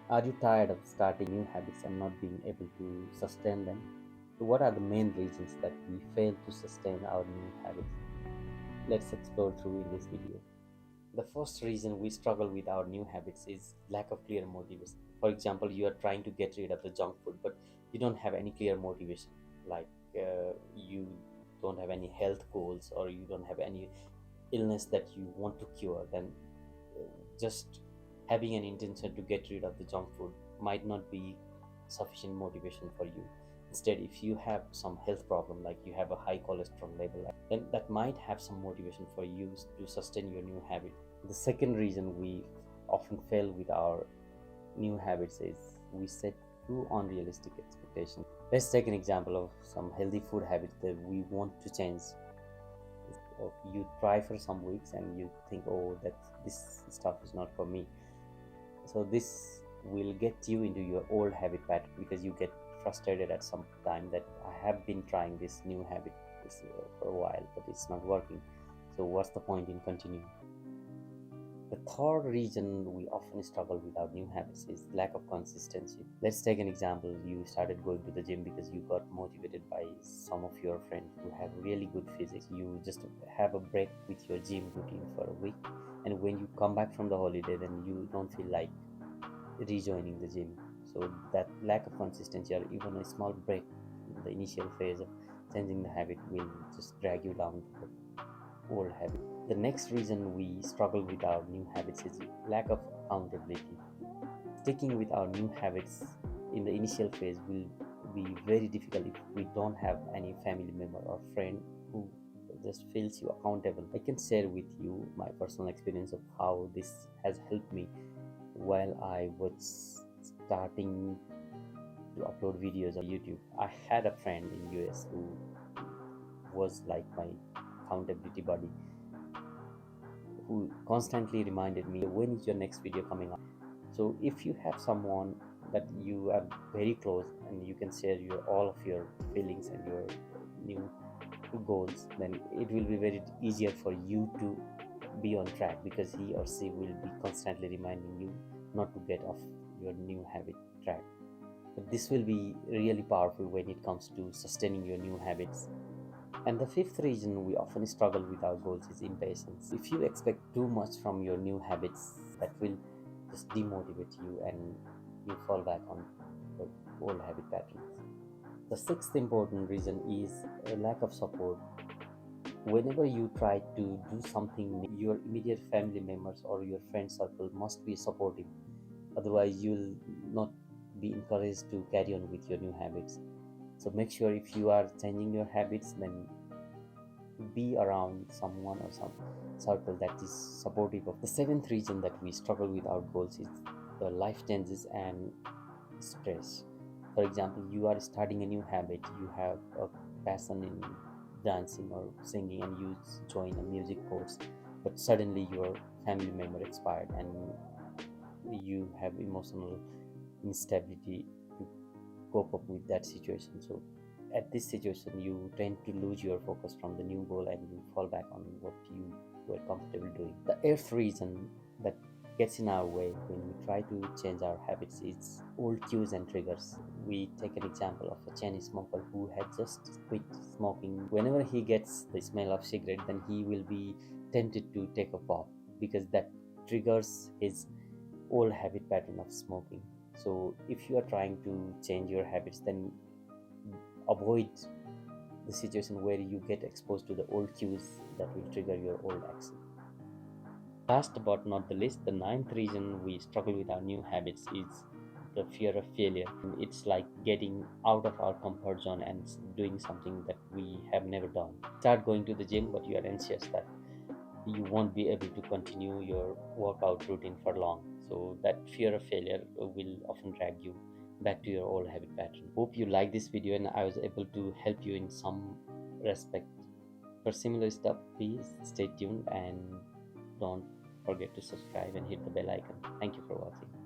Are you tired of starting new habits and not being able to sustain them? So what are the main reasons that we fail to sustain our new habits? Let's explore through in this video. The first reason we struggle with our new habits is lack of clear motivation. For example, you are trying to get rid of the junk food, but you don't have any clear motivation. Like you don't have any health goals, or you don't have any illness that you want to cure. Then just having an intention to get rid of the junk food might not be sufficient motivation for you. Instead, if you have some health problem, like you have a high cholesterol level, then that might have some motivation for you to sustain your new habit. The second reason we often fail with our new habits is we set too unrealistic expectations. Let's take an example of some healthy food habits that we want to change. You try for some weeks and you think, oh, that this stuff is not for me. So this will get you into your old habit pattern, because you get frustrated at some time that I have been trying this new habit for a while, but it's not working. So what's the point in continuing? The third reason we often struggle with our new habits is lack of consistency. Let's take an example. You started going to the gym because you got motivated by some of your friends who have really good physics. You just have a break with your gym routine for a week, and when you come back from the holiday, then you don't feel like rejoining the gym. So that lack of consistency, or even a small break in the initial phase of changing the habit, will just drag you down to the old habit. The next reason we struggle with our new habits is lack of accountability. Sticking with our new habits in the initial phase will be very difficult if we don't have any family member or friend who just feels you accountable. I can share with you my personal experience of how this has helped me while I was starting to upload videos on YouTube. I had a friend in US who was like my accountability buddy, who constantly reminded me, when is your next video coming up? So if you have someone that you are very close and you can share your all of your feelings and your new goals, then it will be very easier for you to be on track, because he or she will be constantly reminding you not to get off your new habit track. But this will be really powerful when it comes to sustaining your new habits. And the fifth reason we often struggle with our goals is impatience. If you expect too much from your new habits, that will just demotivate you and you fall back on your old habit patterns. The sixth important reason is a lack of support. Whenever you try to do something, your immediate family members or your friend circle must be supportive. Otherwise, you'll not be encouraged to carry on with your new habits. So make sure if you are changing your habits, then be around someone or some circle that is supportive of. The seventh reason that we struggle with our goals is the life changes and stress. For example, you are starting a new habit, you have a passion in dancing or singing, and you join a music course, but suddenly your family member expired and you have emotional instability to cope up with that situation. So at this situation, you tend to lose your focus from the new goal and you fall back on what you were comfortable doing. The eighth reason that gets in our way when we try to change our habits is old cues and triggers. We take an example of a Chinese smoker who had just quit smoking. Whenever he gets the smell of cigarette, then he will be tempted to take a puff, because that triggers his old habit pattern of smoking. So if you are trying to change your habits, then avoid the situation where you get exposed to the old cues that will trigger your old action. Last but not the least, the ninth reason we struggle with our new habits is the fear of failure. It's like getting out of our comfort zone and doing something that we have never done. Start going to the gym, but you are anxious that you won't be able to continue your workout routine for long. So that fear of failure will often drag you back to your old habit pattern. Hope you like this video and I was able to help you in some respect. For similar stuff, please stay tuned and don't forget to subscribe and hit the bell icon. Thank you for watching.